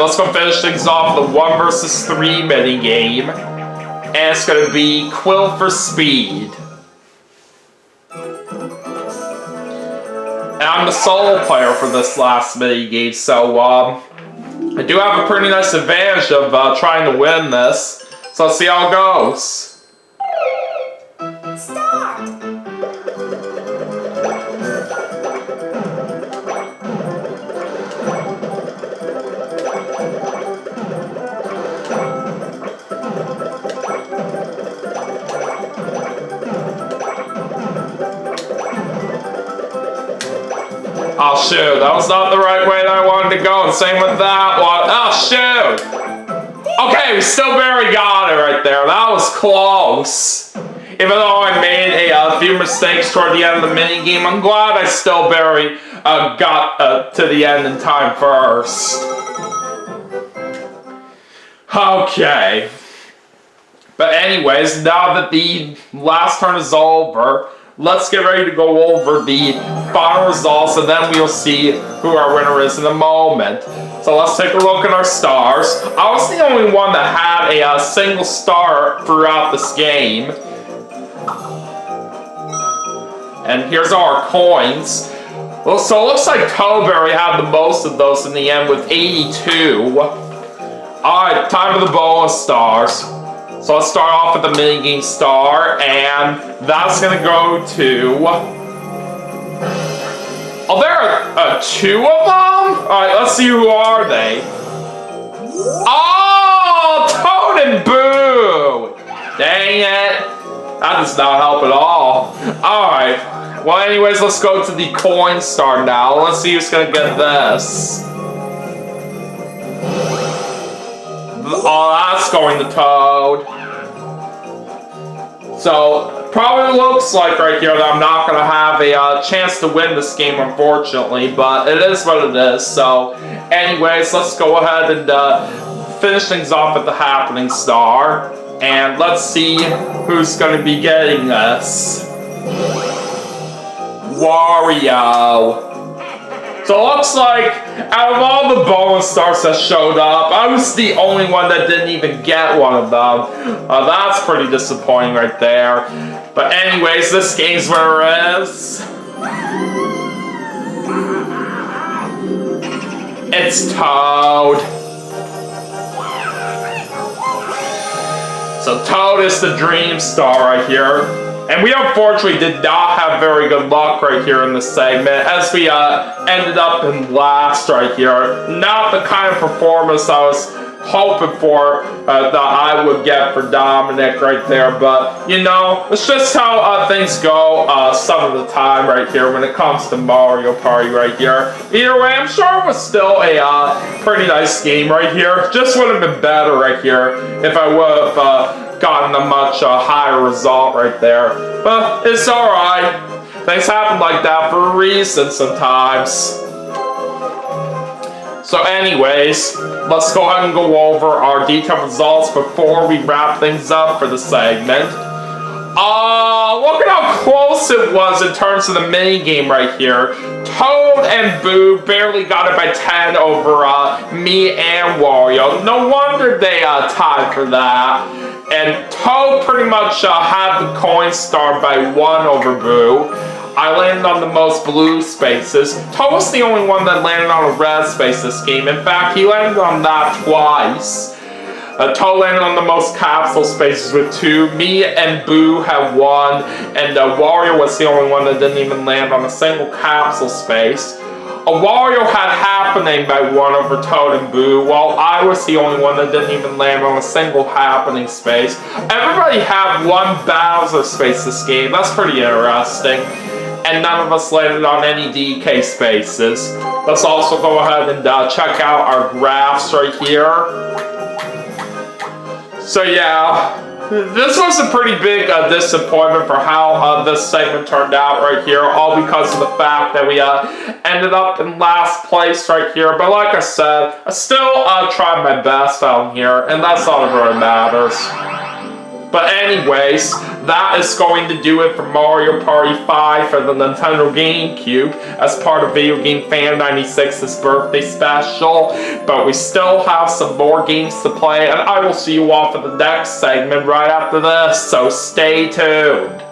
let's go finish things off the 1 versus 3 mini game. And it's going to be Quill for Speed. And I'm the solo player for this last mini game, so I do have a pretty nice advantage of trying to win this. So let's see how it goes. Start! Oh shoot, that was not the right way that I wanted to go, and same with that one. Oh shoot! Okay, we still barely got it right there. That was close. Even though I made a few mistakes toward the end of the mini game, I'm glad I still barely got to the end in time first. Okay. But anyways, now that the last turn is over, let's get ready to go over the final results, and then we'll see who our winner is in a moment. So let's take a look at our stars. I was the only one that had a single star throughout this game. And here's our coins. Well, so it looks like Toberry had the most of those in the end with 82. Alright, time for the bonus stars. So let's start off with the minigame star, and that's gonna go to... Oh, there are 2 of them? Alright, let's see who are they. Oh, Toad and Boo! Dang it. That does not help at all. Alright, well anyways, let's go to the coin star now. Let's see who's gonna get this. Oh, that's going to Toad. So, probably looks like right here that I'm not going to have a chance to win this game, unfortunately, but it is what it is. So, anyways, let's go ahead and finish things off with the happening star. And let's see who's going to be getting this. Wario. So it looks like out of all the bonus stars that showed up, I was the only one that didn't even get one of them. That's pretty disappointing right there. But anyways, this game's winner is... It's Toad. So Toad is the dream star right here. And we unfortunately did not have very good luck right here in this segment, as we ended up in last right here. Not the kind of performance I was hoping for that I would get for Dominic right there, but you know, it's just how things go some of the time right here when it comes to Mario Party right here. Either way, I'm sure it was still a pretty nice game right here. Just would have been better right here if I would have gotten a much higher result right there. But it's alright. Things happen like that for a reason sometimes. So anyways, let's go ahead and go over our detailed results before we wrap things up for the segment. Look at how close it was in terms of the mini game right here. Toad and Boo barely got it by 10 over me and Wario. No wonder they tied for that. And Toad pretty much had the coin star by 1 over Boo. I landed on the most blue spaces. Toad was the only one that landed on a red space this game. In fact, he landed on that twice. Toad landed on the most capsule spaces with 2. Me and Boo had 1. And Wario was the only one that didn't even land on a single capsule space. Wario had happening by 1 over Toad and Boo, while I was the only one that didn't even land on a single happening space. Everybody had 1 Bowser space this game. That's pretty interesting. And none of us landed on any DK spaces. Let's also go ahead and check out our graphs right here. So yeah, this was a pretty big disappointment for how this segment turned out right here, all because of the fact that we ended up in last place right here. But like I said, I still tried my best out here, and that's all that really matters. But anyways, that is going to do it for Mario Party 5 for the Nintendo GameCube as part of VideoGameFan96's birthday special. But we still have some more games to play, and I will see you all for the next segment right after this, so stay tuned.